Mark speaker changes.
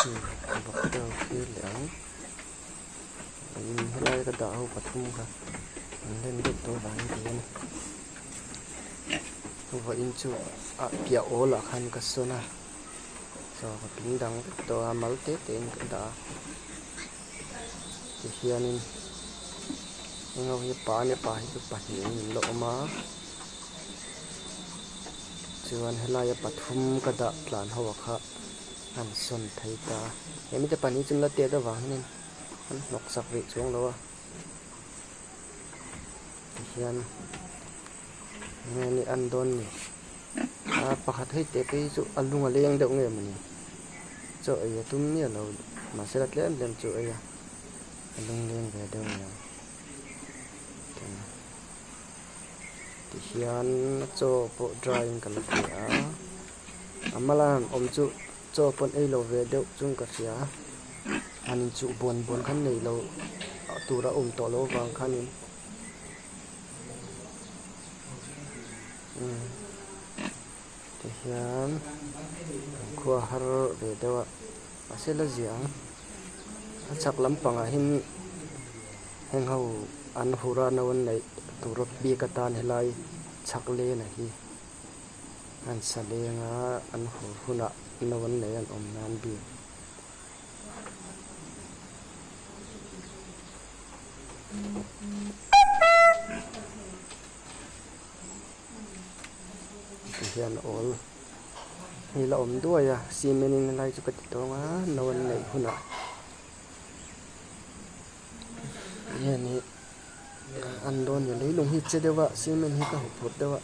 Speaker 1: bọc đầu kia lẻng hôm nay cái đảo Pathum cả lên được tôi vàng tiền và in chu bia ô là khăn cái số na so và pin đằng tôi máu tết tiền cái đã thì hiện ngầu như pa cái pa hiện lộ má chuan helai Pathum cái đã plan hoa khá anh xuân thấy ta em biết pani chung là tiệt đó vàng nên nọc sặc vị xuống đâu hiện nghe ni ăn đòn ni pakhat thấy tiệt cái chỗ ăn lung lên đâu nghe mình chỗ ấy tụm ni là mà sẽ đặt lên chỗ ấy ăn lung lên về đâu nhỉ thì hiện chỗ bộ drawing cái là amalan chỗ cho pon ai lo ve deuh chung ka ria anin chu bon khan nei lo tura to lo wang khanin ti hian khua har ve dewa asela ziang chak lampanga hin heng ho an hura nawon nei turot bi ka tan helai chak le na hi an salenga an huna nawon nei an nan bi hian ol hi la duai simenin lai chu ka ti tonga nawon nei huna hian ni an don ye leilung hi che dewa simen hi ka hu phut dewa